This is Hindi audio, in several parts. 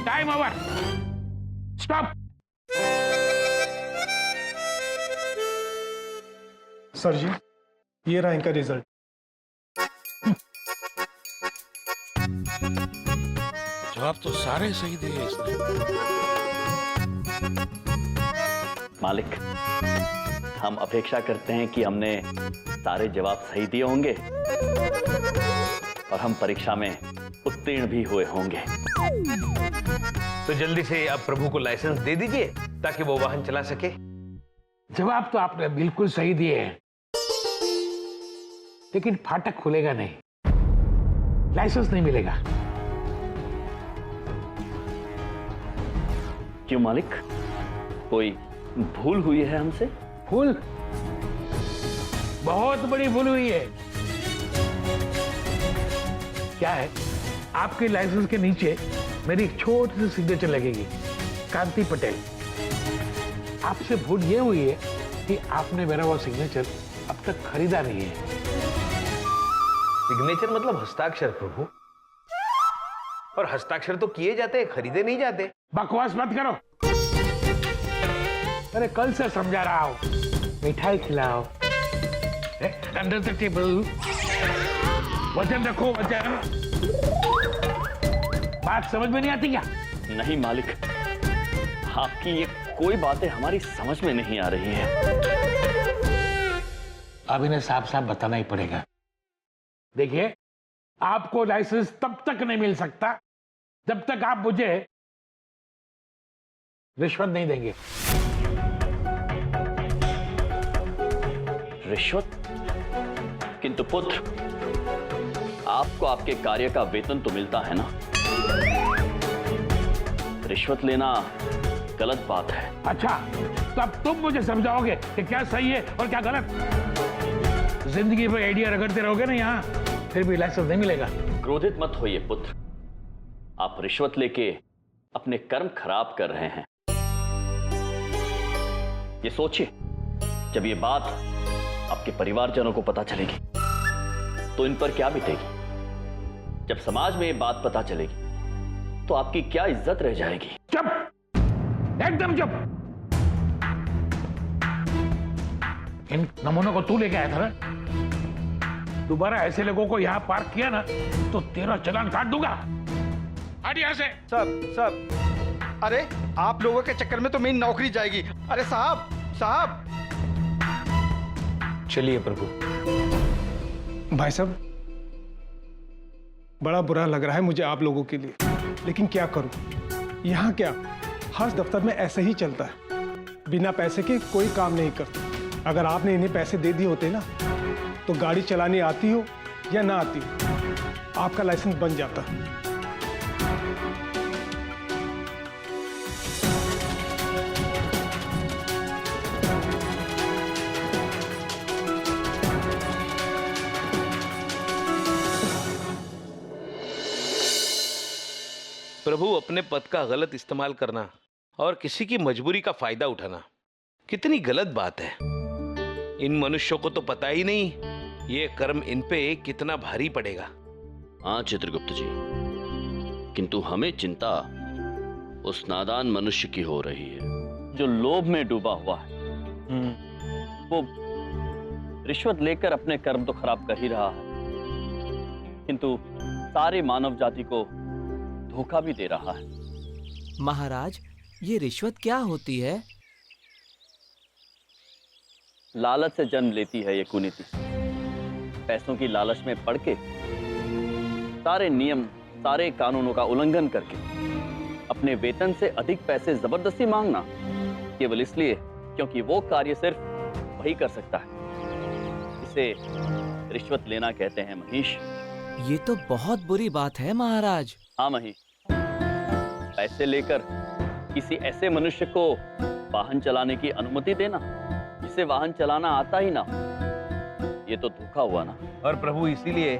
Time over, stop. सर जी, ये रहा इनका रिजल्ट। जवाब तो सारे सही दिए इसने। मालिक, हम अपेक्षा करते हैं कि हमने सारे जवाब सही दिए होंगे और हम परीक्षा में उत्तीर्ण भी हुए होंगे। तो जल्दी से आप प्रभु को लाइसेंस दे दीजिए ताकि वो वाहन चला सके। जवाब तो आपने बिल्कुल सही दिए हैं, लेकिन फाटक खुलेगा नहीं, लाइसेंस नहीं मिलेगा। क्यों मालिक, कोई भूल हुई है हमसे? भूल? बहुत बड़ी भूल हुई है। क्या है, आपके लाइसेंस के नीचे मेरी एक छोटी सी सिग्नेचर लगेगी, कांति पटेल। आपसे भूल ये हुई है कि आपने मेरा वो सिग्नेचर अब तक खरीदा नहीं है। सिग्नेचर मतलब हस्ताक्षर प्रभु, और हस्ताक्षर तो किए जाते हैं, खरीदे नहीं जाते। बकवास मत करो। अरे कल से समझा रहा हूं, मिठाई खिलाओ, अंडर द टेबल, वजन रखो, वजन। बात समझ में नहीं आती क्या? नहीं मालिक, आपकी ये कोई बातें हमारी समझ में नहीं आ रही है। अब इन्हें साफ साफ बताना ही पड़ेगा। देखिए, आपको लाइसेंस तब तक नहीं मिल सकता जब तक आप मुझे रिश्वत नहीं देंगे। रिश्वत? किंतु पुत्र, आपको आपके कार्य का वेतन तो मिलता है ना। रिश्वत लेना गलत बात है। अच्छा, तो अब तुम मुझे समझाओगे कि क्या सही है और क्या गलत। जिंदगी में आइडिया रगड़ते रहोगे ना यहाँ, फिर भी लाइसेंस नहीं मिलेगा। क्रोधित मत होइए पुत्र, आप रिश्वत लेके अपने कर्म खराब कर रहे हैं। ये सोचिए, जब ये बात आपके परिवारजनों को पता चलेगी तो इन पर क्या बीतेगी। जब समाज में ये बात पता चलेगी तो आपकी क्या इज्जत रह जाएगी। चुप, एकदम चुप। इन नमूनों को तू लेके आया था ना। दोबारा ऐसे लोगों को यहां पार्क किया ना तो तेरा चालान काट दूंगा। हट यहां से। सब, अरे आप लोगों के चक्कर में तो मेरी नौकरी जाएगी। अरे साहब, साहब। चलिए प्रभु। भाई साहब, बड़ा बुरा लग रहा है मुझे आप लोगों के लिए, लेकिन क्या करूं, यहाँ क्या हर दफ्तर में ऐसे ही चलता है, बिना पैसे के कोई काम नहीं करता। अगर आपने इन्हें पैसे दे दिए होते ना, तो गाड़ी चलानी आती हो या ना आती हो, आपका लाइसेंस बन जाता। प्रभु, अपने पद का गलत इस्तेमाल करना और किसी की मजबूरी का फायदा उठाना कितनी गलत बात है। इन मनुष्यों को तो पता ही नहीं ये कर्म इन पे कितना भारी पड़ेगा। हाँ चित्रगुप्त जी, किंतु हमें चिंता उस नादान मनुष्य की हो रही है जो लोभ में डूबा हुआ है। वो रिश्वत लेकर अपने कर्म तो खराब कर ही रहा है, किंतु सारे मानव जाति को धोखा भी दे रहा है। महाराज, ये रिश्वत क्या होती है? लालच से जन्म लेती है ये कुनीति। पैसों की लालच में पड़ के सारे नियम, सारे कानूनों का उल्लंघन करके अपने वेतन से अधिक पैसे जबरदस्ती मांगना, केवल इसलिए क्योंकि वो कार्य सिर्फ वही कर सकता है। इसे रिश्वत लेना कहते हैं महेश। ये तो बहुत बुरी बात है महाराज। हाँ महेश, पैसे लेकर किसी ऐसे मनुष्य को वाहन चलाने की अनुमति देना जिसे वाहन चलाना आता ही ना हो, ये तो धोखा हुआ ना। और प्रभु इसीलिए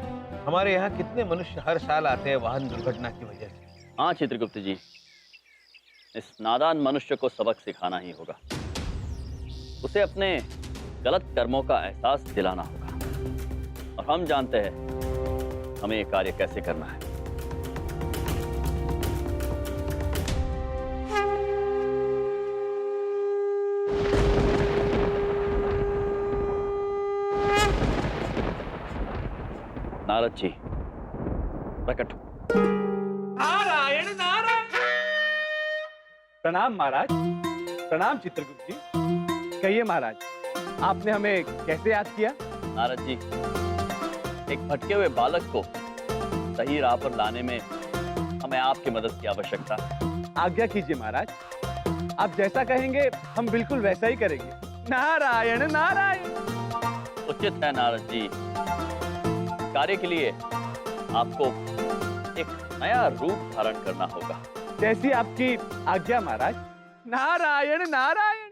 हमारे यहाँ कितने मनुष्य हर साल आते हैं वाहन दुर्घटना की वजह से। हाँ चित्रगुप्त जी, इस नादान मनुष्य को सबक सिखाना ही होगा। उसे अपने गलत कर्मों का एहसास दिलाना होगा और हम जानते हैं हमें ये कार्य कैसे करना है। नारद जी प्रकट हो। नारायण नारायण। प्रणाम महाराज। प्रणाम चित्रगुप्त जी। कहिए महाराज, आपने हमें कैसे याद किया? नारद जी, एक भटके हुए बालक को सही राह पर लाने में हमें आपकी मदद की आवश्यकता है। आज्ञा कीजिए महाराज, आप जैसा कहेंगे हम बिल्कुल वैसा ही करेंगे। नारायण नारायण। उचित है नारद जी, कार्य के लिए आपको एक नया रूप धारण करना होगा। जैसी आपकी आज्ञा महाराज। नारायण नारायण।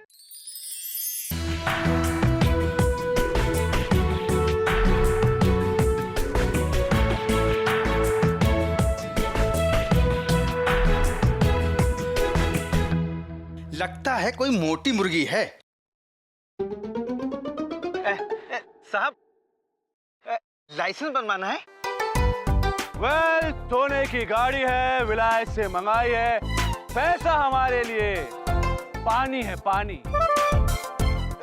लगता है कोई मोटी मुर्गी है। साहब, लाइसेंस बनवाना है? वेल, सोने की गाड़ी है, विलायत से मंगाई है। पैसा हमारे लिए पानी है, पानी।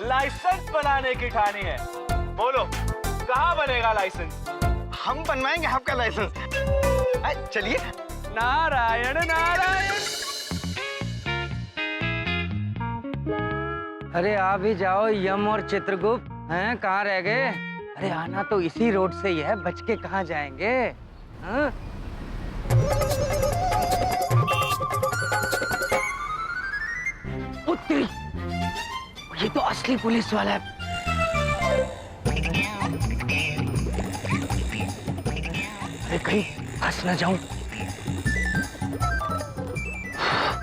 लाइसेंस बनाने की ठानी है। बोलो, कहाँ बनेगा लाइसेंस? हम बनवाएंगे आपका लाइसेंस। चलिए। नारायण नारायण। अरे आ भी जाओ यम और चित्रगुप्त। हैं, कहाँ रह गए? अरे आना तो इसी रोड से ही है, बच के कहाँ जाएंगे? हाँ? उत्तरी, ये तो असली पुलिस वाला है। अरे कहीं फंस न जाऊं।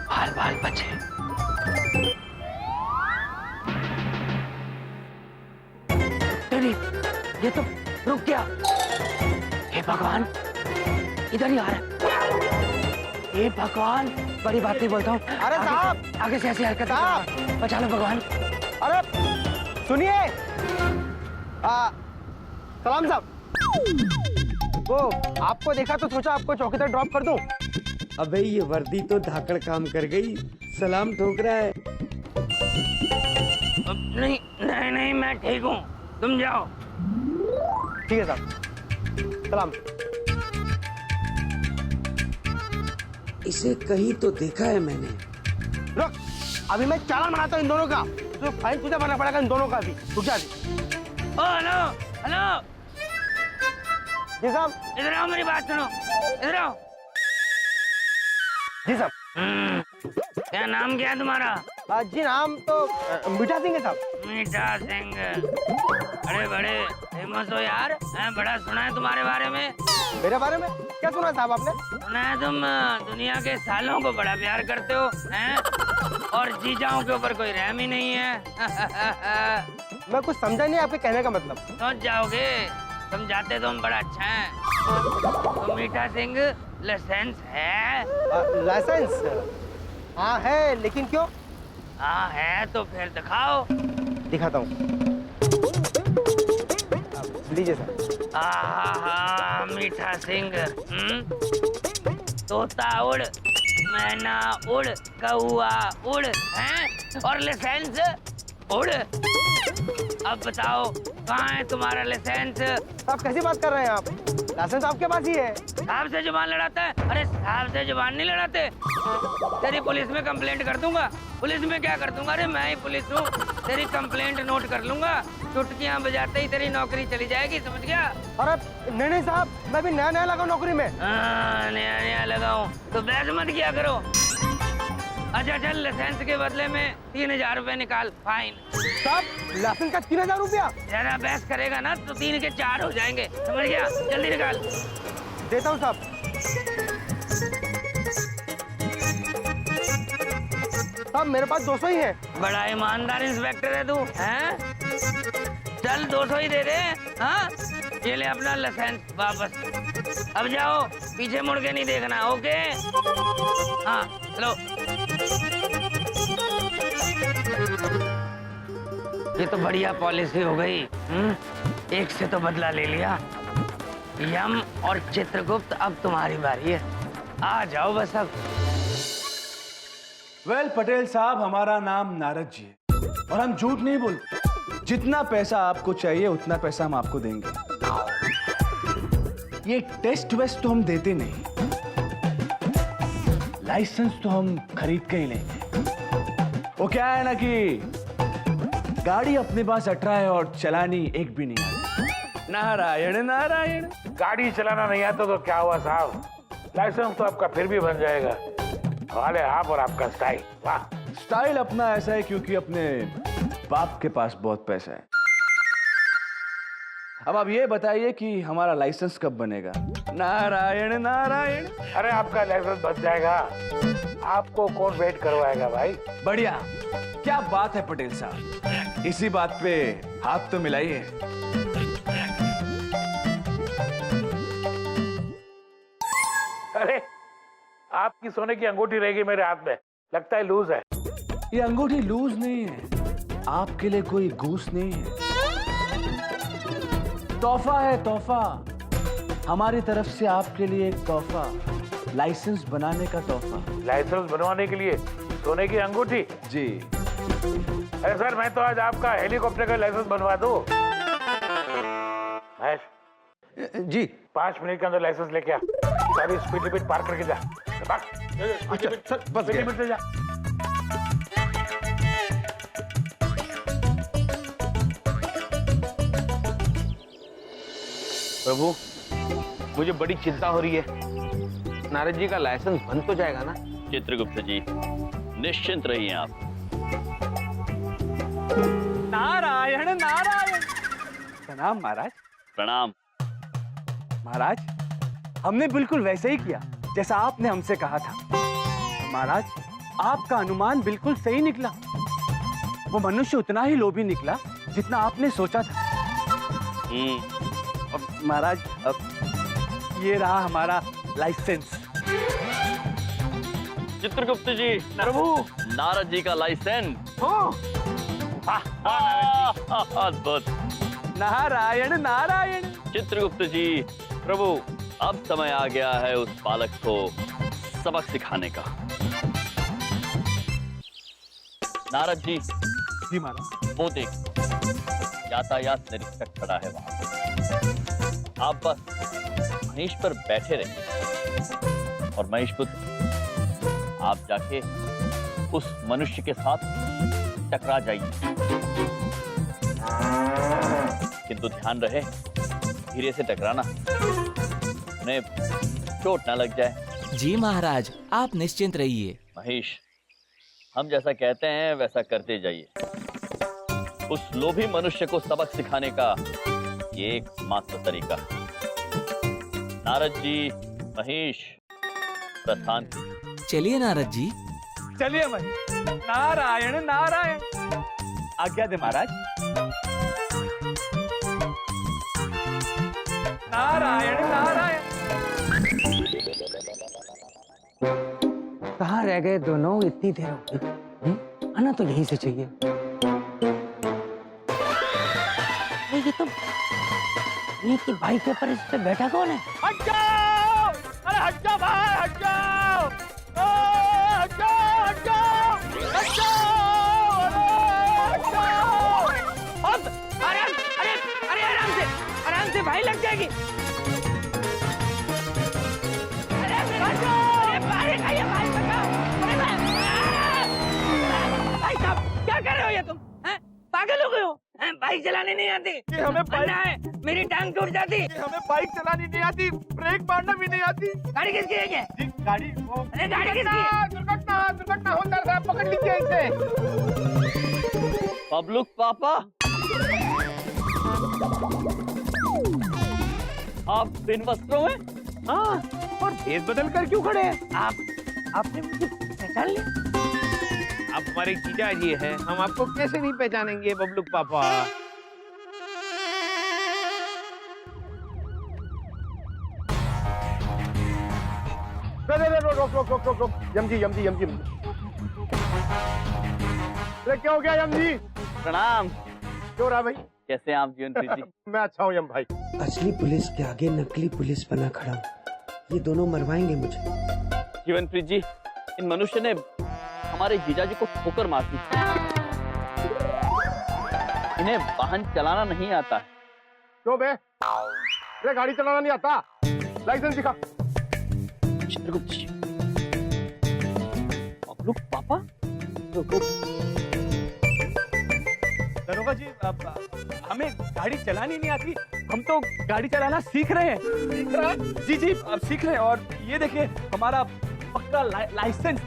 बाल बाल बचे। नहीं, ये तो रुक गया। हे भगवान, इधर ही आ रहा है। हे भगवान, बड़ी बात नहीं बोलता हूँ। अरे साहब, आगे से ऐसी हरकत साहब, बचा लो भगवान। अरे सुनिए। सलाम साहब। वो आपको देखा तो सोचा आपको चौकीदार ड्रॉप कर दूं। अबे ये वर्दी तो धाकड़ काम कर गई, सलाम ठोक रहा है। नहीं नहीं नहीं, मैं ठीक हूँ, तुम जाओ। ठीक है साहब, सलाम। इसे कहीं तो देखा है मैंने। रुक, अभी मैं चालान बनाता हूँ इन दोनों का। तो फाइन तुझे भरना पड़ेगा इन दोनों का भी। रुक जा। ओ हेलो हेलो, जी साहब। इधर आओ, मेरी बात सुनो, इधर आओ। जी साहब। क्या नाम क्या है तुम्हारा? जी नाम तो मीठा सिंह है साहब। मीठा सिंह, बड़े बड़े फेमस हो यार। बड़ा सुना है तुम्हारे बारे में। मेरे बारे में क्या सुना साहब आपने? सुना है तुम दुनिया के सालों को बड़ा प्यार करते हो, हैं? और जीजाओं के ऊपर कोई रहम ही नहीं है। मैं कुछ समझा नहीं आपके कहने का मतलब। समझ जाओगे, समझाते तुम बड़ा अच्छा है। तो मीठा सिंह, लाइसेंस है? लाइसेंस? हाँ है, लेकिन क्यों? हाँ है तो फिर दिखाओ। दिखाता हूँ। लीजिए सर। आहा, मीठा सिंह। तोता उड़, मैना उड़, कौआ उड़, हैं? और लाइसेंस उड़। अब बताओ, कहाँ है तुम्हारा लाइसेंस? आप कैसी बात कर रहे हैं आप? लाइसेंस आपके पास ही है। साहब से जुबान लड़ाता है? अरे साहब से जुबान नहीं लड़ाते। तेरी पुलिस में कंप्लेंट कर दूंगा। पुलिस में क्या कर दूंगा? अरे मैं ही पुलिस हूँ। तेरी कंप्लेंट नोट कर लूंगा, चुटकियां बजाते ही तेरी नौकरी चली जाएगी, समझ गया? अरे नहीं नहीं साहब, मैं भी नया नया लगा नौकरी में। नया नया लगाऊं तो बहस मत किया करो। अच्छा चल, लाइसेंस के बदले में 3000 रुपए निकाल, फाइन। साहब, लाइसेंस का 3000 रुपया? ज्यादा बहस करेगा ना तो 3 के 4 हो जाएंगे, समझ गया? जल्दी निकाल। देता हूँ साहब। साहब मेरे पास 200 ही है। बड़ा ईमानदार इंस्पेक्टर है तू, हैं? चल 200 ही दे दे। हाँ, ये ले अपना लाइसेंस वापस। अब जाओ, पीछे मुड़ के नहीं देखना, ओके? हाँ, चलो। ये तो बढ़िया पॉलिसी हो गई। एक से तो बदला ले लिया। यम और चित्रगुप्त, अब तुम्हारी बारी है। आ जाओ बस अब। वेल पटेल साहब, हमारा नाम नारद जी है और हम झूठ नहीं बोलते। जितना पैसा आपको चाहिए उतना पैसा हम आपको देंगे। ये टेस्ट वेस्ट तो हम देते नहीं, लाइसेंस तो हम खरीद के ही लेंगे। वो क्या है ना कि गाड़ी अपने पास 18 है और चलानी एक भी नहीं आती। नारायण नारायण। गाड़ी चलाना नहीं आता तो क्या हुआ साहब, लाइसेंस तो आपका फिर भी बन जाएगा। वाले आप और आपका स्टाइल, वाह। स्टाइल अपना ऐसा है क्योंकि अपने बाप के पास बहुत पैसा है। अब आप ये बताइए कि हमारा लाइसेंस कब बनेगा? नारायण नारायण। अरे आपका लाइसेंस बन जाएगा, आपको कौन वेट करवाएगा भाई? बढ़िया, क्या बात है पटेल साहब, इसी बात पे हाथ तो मिलाइए। अरे आपकी सोने की अंगूठी रहेगी मेरे हाथ में, लगता है लूज है। ये अंगूठी लूज नहीं है, आपके लिए कोई घूस नहीं है, तोहफा है तोहफा। हमारी तरफ से आपके लिए एक तोहफा, लाइसेंस बनाने का तोहफा। लाइसेंस बनवाने के लिए सोने की अंगूठी? जी। अरे सर, मैं तो आज आपका हेलीकॉप्टर का लाइसेंस बनवा दूं। महेश जी। 5 मिनट के अंदर लाइसेंस लेके आ। सारी स्पीड लिमिट पार करके जा। अच्छा सर, बस गया। लिमिट से जा। प्रभु, मुझे बड़ी चिंता हो रही है। नारद जी का लाइसेंस बन तो जाएगा ना? चित्रगुप्त जी, निश्चिंत रहिए आप। नारायण नारायण। प्रणाम महाराज। प्रणाम। महाराज, हमने बिल्कुल वैसे ही किया जैसा आपने हमसे कहा था। महाराज, आपका अनुमान बिल्कुल सही निकला। वो मनुष्य उतना ही लोभी निकला जितना आपने सोचा था। अब महाराज, अब ये रहा हमारा लाइसेंस। चित्रगुप्त जी, प्रभु, नारद जी का लाइसेंस। अद्भुत। नारायण नारायण। चित्रगुप्त जी, प्रभु, अब समय आ गया है उस बालक को सबक सिखाने का। नारद जी, जी महाराज। वो देख, यातायात निरीक्षक खड़ा है वहां। आप बस महेश पर बैठे रहिए और महेश पुत्र, आप जाके उस मनुष्य के साथ टकरा जाइए, किंतु ध्यान रहे धीरे से टकराना, उन्हें चोट ना लग जाए। जी महाराज, आप निश्चिंत रहिए। महेश, हम जैसा कहते हैं वैसा करते जाइए। उस लोभी मनुष्य को सबक सिखाने का ये एकमात्र तरीका। नारद जी, महेश, प्रस्थान कीजिए। चलिए नारद जी। चलिए भाई। नारायण नारायण। आज्ञा दे महाराज। नारायण नारायण। कहाँ रह गए दोनों? इतनी देर हो गई। आना तो यहीं से चाहिए। ये तो की बाइक के ऊपर इस पे बैठा कौन है? हट जाओ! अरे हट जाओ भाई, हट जाओ! हट जाओ, हट जाओ! हट जाओ! अरे हट जाओ! अरे आराम से भाई, लग जाएगी। भाई साहब, क्या कर रहे हो ये तुम? पागल हो गए हो? बाइक चलाने नहीं आती? हमें बाइक है, मेरी टांग टूट जाती। हमें बाइक चलानी नहीं आती, ब्रेक मारना भी नहीं आती। गाड़ी किसकी है ये? जी, गाड़ी वो अरे गाड़ी किसकी है? दुर्घटना होता है, पकड़ लीजिए इसे। पब्लुक पापा, आप बिन वस्त्रों में? हाँ, और भेष बदल कर क्यों खड़े हैं? आपने मुझे पहचान लिया? आप हमारे जीजा जी हैं, हम आपको कैसे नहीं पहचानेंगे बबलू पापा। रोक यम जी अरे क्या हो गया यम जी? प्रणाम। क्यों रहा भाई? कैसे हैं आप जीवनप्रीत जी? मैं अच्छा हूँ यम भाई। असली पुलिस के आगे नकली पुलिस बना खड़ा हूँ। ये दोनों मरवाएंगे मुझे। जीवनप्रीत जी, इन मनुष्य ने हमारे जीजाजी को ठोकर मार दी। इन्हें वाहन चलाना नहीं आता है। क्यों बे? अरे गाड़ी चलाना नहीं आता? लाइसेंस दिखा। चित्रगुप्त जी, बबलू पापा? दरोगा जी, हमें गाड़ी चलानी नहीं आती, हम तो गाड़ी चलाना सीख रहे हैं। सीख रहा है? जी जी, अब सीख रहे हैं। और ये देखिए हमारा पक्का लाइसेंस।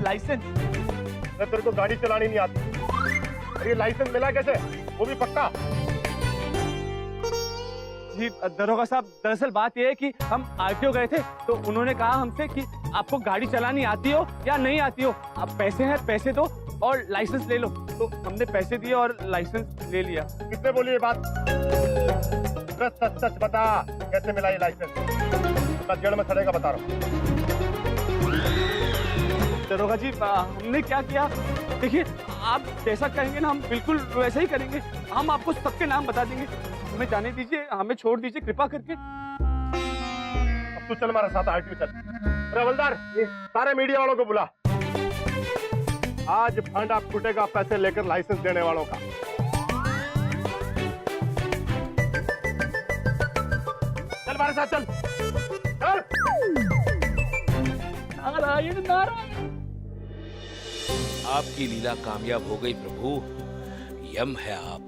अरे तेरे को गाड़ी चलानी नहीं आती, ये लाइसेंस मिला कैसे? वो भी पक्का? जी दरोगा साहब, दरअसल बात यह है कि हम आरटीओ गए थे तो उन्होंने कहा हमसे कि आपको गाड़ी चलानी आती हो या नहीं आती हो, आप पैसे हैं पैसे दो और लाइसेंस ले लो। तो हमने पैसे दिए और लाइसेंस ले लिया। किसने बोली ये बात? सच सच बता, कैसे मिला ये लाइसेंस? मैं जेल में सड़ेगा बता रहा हूँ। दरोगा जी, हमने क्या किया, देखिए आप जैसा कहेंगे ना हम बिल्कुल वैसा ही करेंगे। हम आपको सबके नाम बता देंगे। हमें जाने दीजिए, हमें छोड़ दीजिए कृपा करके। अब तू चल हमारे साथ आरटीओ चल। हवलदार, ये सारे मीडिया वालों को बुला। आज फंड आप टूटेगा पैसे लेकर लाइसेंस देने वालों का। चल हमारे साथ चल। चल। नारायण नारायण। आपकी लीला कामयाब हो गई प्रभु, यम है आप।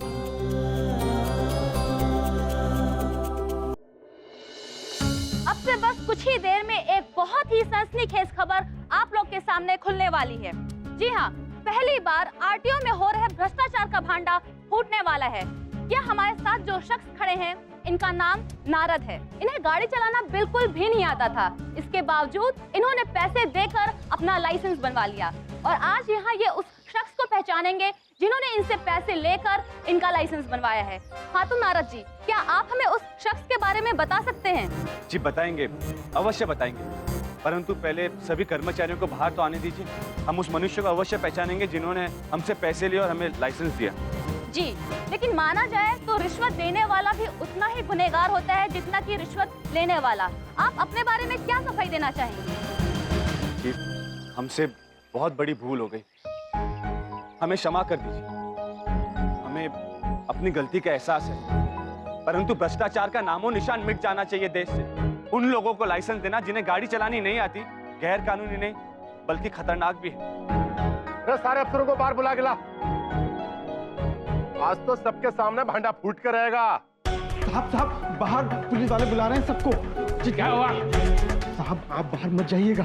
अब से बस कुछ ही देर में एक बहुत ही सनसनीखेज खबर आप लोग के सामने खुलने वाली है। जी हाँ, पहली बार आरटीओ में हो रहे भ्रष्टाचार का भांडा फूटने वाला है। यह हमारे साथ जो शख्स खड़े हैं, इनका नाम नारद है। इन्हें गाड़ी चलाना बिल्कुल भी नहीं आता था। इसके बावजूद इन्होंने पैसे देकर अपना लाइसेंस बनवा लिया और आज यहाँ ये उस शख्स को पहचानेंगे जिन्होंने इनसे पैसे लेकर इनका लाइसेंस बनवाया है। हाँ तो नारद जी, क्या आप हमें उस शख्स के बारे में बता सकते हैं? जी बताएंगे, अवश्य बताएंगे, परंतु पहले सभी कर्मचारियों को बाहर तो आने दीजिए। हम उस मनुष्य को अवश्य पहचानेंगे जिन्होंने हमसे पैसे लिए और हमें लाइसेंस दिया। जी, लेकिन माना जाए तो रिश्वत देने वाला भी उतना ही गुनहगार होता है जितना कि रिश्वत लेने वाला। आप अपने बारे में क्या सफाई देना चाहेंगे? जी, हमसे बहुत बड़ी भूल हो गई, हमें क्षमा कर दीजिए। हमें अपनी गलती का एहसास है, परंतु भ्रष्टाचार का नामो निशान मिट जाना चाहिए देश से। उन लोगों को लाइसेंस देना जिन्हें गाड़ी चलानी नहीं आती, गैर कानूनी नहीं बल्कि खतरनाक भी है। सारे अफसरों को बाहर बुला के ला। आज तो सबके सामने भांडा फूट कर रहेगा। साहब बाहर पुलिस वाले बुला रहे हैं सबको। जी क्या हुआ? साहब आप बाहर मत जाइएगा।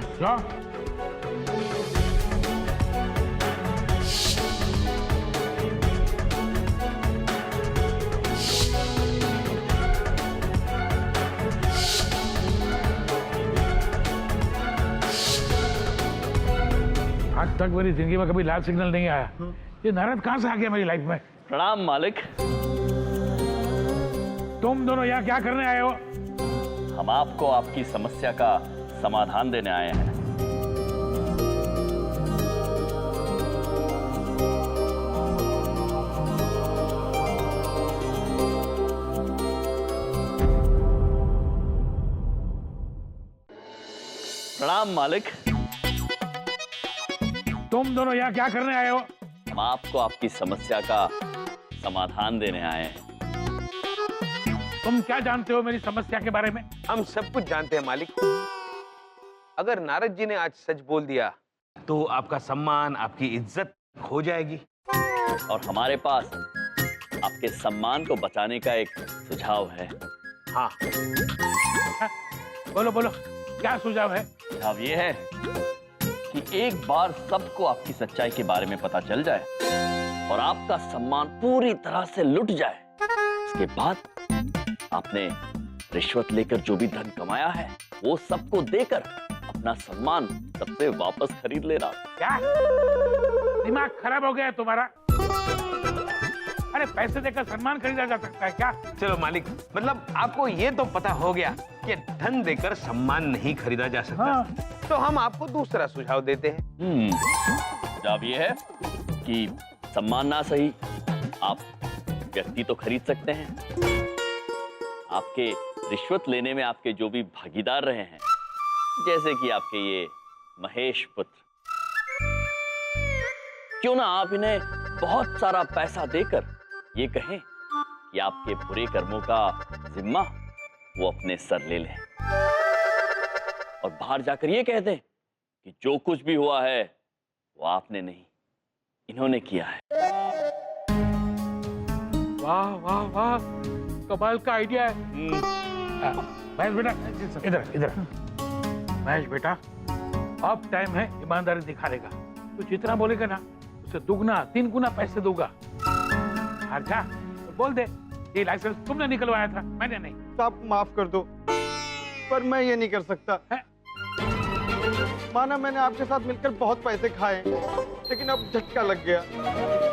आज तक मेरी जिंदगी में कभी लाल सिग्नल नहीं आया। ये नारद कहाँ से आ गया मेरी लाइफ में? प्रणाम मालिक। तुम दोनों यहाँ क्या करने आए हो? हम आपको आपकी समस्या का समाधान देने आए हैं। प्रणाम मालिक। तुम दोनों यहाँ क्या करने आए हो? हम आपको आपकी समस्या का समाधान देने आए हैं। तुम क्या जानते हो मेरी समस्या के बारे में? हम सब कुछ जानते हैं मालिक। अगर नारद जी ने आज सच बोल दिया तो आपका सम्मान, आपकी इज्जत खो जाएगी। और हमारे पास आपके सम्मान को बचाने का एक सुझाव है। हाँ, बोलो बोलो, क्या सुझाव है? सुझाव ये है कि एक बार सबको आपकी सच्चाई के बारे में पता चल जाए और आपका सम्मान पूरी तरह से लुट जाए। इसके बाद आपने रिश्वत लेकर जो भी धन कमाया है वो सबको देकर अपना सम्मान सबसे वापस खरीद लेना। क्या? दिमाग खराब हो गया है तुम्हारा? अरे पैसे देकर सम्मान खरीदा जा सकता है क्या? चलो मालिक, मतलब आपको ये तो पता हो गया कि धन देकर सम्मान नहीं खरीदा जा सकता। हाँ। तो हम आपको दूसरा सुझाव देते हैं। सुझाव ये है कि सम्मान ना सही, आप व्यक्ति तो खरीद सकते हैं। आपके रिश्वत लेने में आपके जो भी भागीदार रहे हैं, जैसे कि आपके ये महेश पुत्र, क्यों ना आप इन्हें बहुत सारा पैसा देकर ये कहें कि आपके बुरे कर्मों का जिम्मा वो अपने सर ले लें और बाहर जाकर ये कह दें कि जो कुछ भी हुआ है वो आपने नहीं, इन्होंने किया है। वाह वाह वाह, कमाल का आइडिया है। महेश बेटा, इधर इधर। महेश बेटा, अब टाइम है ईमानदारी दिखाने का। तू जितना बोलेगा ना, उससे दुगना 3 गुना पैसे दूंगा। अच्छा, तो बोल दे ये लाइसेंस तुमने निकलवाया था, मैंने नहीं। साहब माफ कर दो, पर मैं ये नहीं कर सकता। माना मैंने आपके साथ मिलकर बहुत पैसे खाए, लेकिन अब झटका लग गया।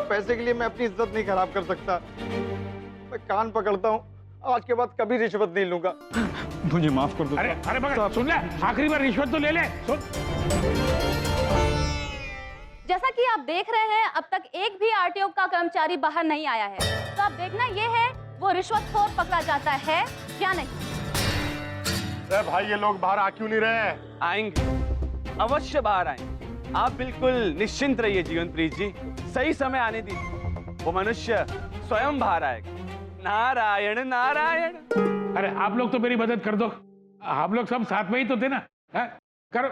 पैसे के लिए मैं अपनी इज्जत नहीं खराब कर सकता। मैं कान पकड़ता हूँ, आज के बाद कभी रिश्वत नहीं लूंगा। मुझे माफ कर दो। अरे अरे मगर सुन ले, आखिरी बार रिश्वत तो ले ले। सुन, जैसा कि आप देख रहे हैं, अब तक एक भी आरटीओ का कर्मचारी बाहर नहीं आया है। तो अब देखना ये है वो रिश्वतखोर पकड़ा जाता है या नहीं। अरे भाई, ये लोग बाहर आ क्यों नहीं रहे? आएंगे, अवश्य बाहर आएंगे। आप बिल्कुल निश्चिंत रहिए जीवनप्रीत जी, सही समय आने दीजिए, वो मनुष्य स्वयं बाहर आएगा। नारायण नारायण। अरे आप लोग तो मेरी मदद कर दो, हम लोग सब साथ में ही तो थे ना। है? करो।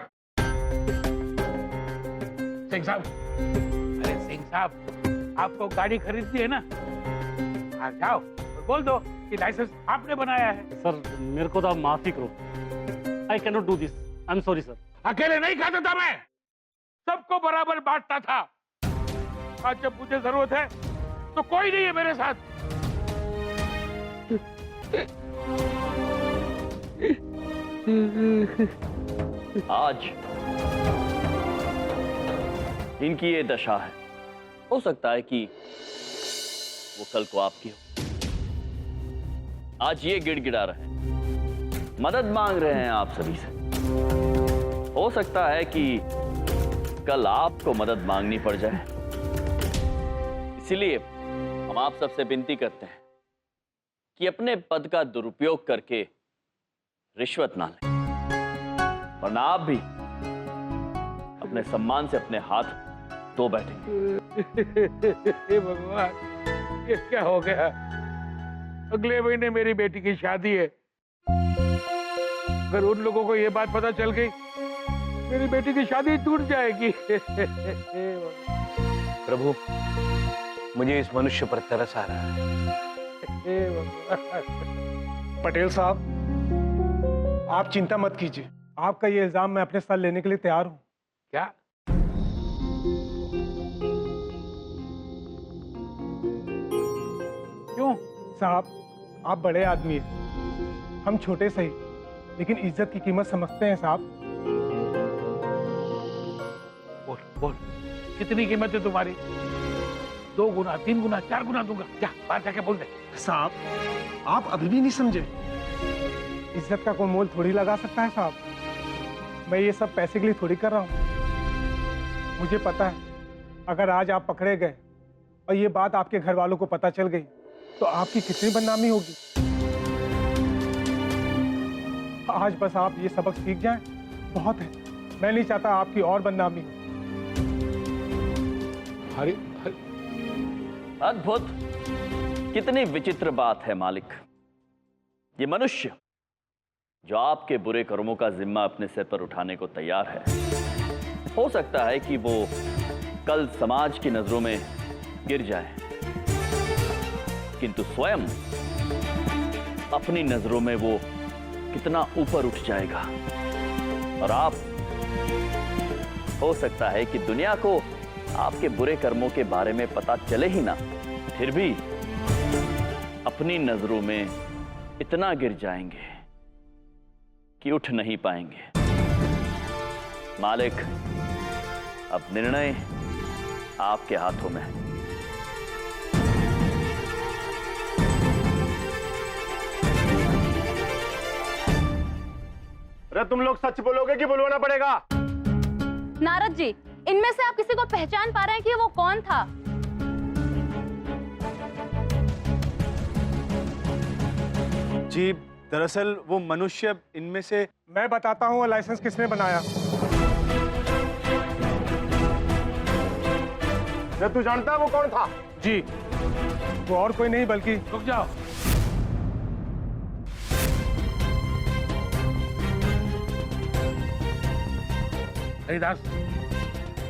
सिंह साहब, अरे सिंह साहब, आपको गाड़ी खरीदनी है ना? आ जाओ, बोल दो कि लाइसेंस आपने बनाया है। सर, मेरे को तो आप माफ ही करो। I can not do this, I am sorry sir. अकेले नहीं खाता था मैं, सबको बराबर बांटता था। आज जब मुझे जरूरत है तो कोई नहीं है मेरे साथ। आज इनकी ये दशा है, हो सकता है कि वो कल को आपकी हो। आज ये गिड़गिड़ा रहे हैं, मदद मांग रहे हैं आप सभी से। हो सकता है कि कल आपको मदद मांगनी पड़ जाए। इसीलिए हम आप सबसे विनती करते हैं कि अपने पद का दुरुपयोग करके रिश्वत ना लें, वरना आप भी अपने सम्मान से अपने हाथ धो बैठेंगे। भगवान, ये क्या हो गया? अगले महीने मेरी बेटी की शादी है। अगर उन लोगों को ये बात पता चल गई, मेरी बेटी की शादी टूट जाएगी। प्रभु, मुझे इस मनुष्य पर तरस आ रहा है। पटेल साहब, आप चिंता मत कीजिए, आपका ये इल्जाम मैं अपने सर लेने के लिए तैयार हूं। क्या? क्यों? साहब, आप बड़े आदमी हैं, हम छोटे सही, लेकिन इज्जत की कीमत समझते हैं साहब। बोल बोल, कितनी कीमत है तुम्हारी? 2 गुना, 3 गुना, 4 गुना दूंगा। क्या बात जाके बोल दे। साहब, आप अभी भी नहीं समझे। इज्जत का कोई मोल थोड़ी लगा सकता है साहब। मैं ये सब पैसे के लिए थोड़ी कर रहा हूँ। मुझे पता है, अगर आज आप पकड़े गए और ये बात आपके घर वालों को पता चल गई, तो आपकी कितनी बदनामी होगी। आज बस आप ये सबक सीख जाएं, बहुत है। मैं नहीं चाहता आपकी और बदनामी हो। हरी अद्भुत, कितनी विचित्र बात है मालिक। ये मनुष्य जो आपके बुरे कर्मों का जिम्मा अपने सिर पर उठाने को तैयार है, हो सकता है कि वो कल समाज की नजरों में गिर जाए, किंतु स्वयं अपनी नजरों में वो कितना ऊपर उठ जाएगा। और आप, हो सकता है कि दुनिया को आपके बुरे कर्मों के बारे में पता चले ही ना, फिर भी अपनी नजरों में इतना गिर जाएंगे कि उठ नहीं पाएंगे। मालिक, अब निर्णय आपके हाथों में है। अरे तुम लोग सच बोलोगे कि बुलवाना पड़ेगा? नारद जी, इनमें से आप किसी को पहचान पा रहे हैं कि वो कौन था? जी दरअसल वो मनुष्य इनमें से। मैं बताता हूँ वो लाइसेंस किसने बनाया। तू जानता है वो कौन था? जी, वो और कोई नहीं बल्कि। रुक जाओ। हरिदास,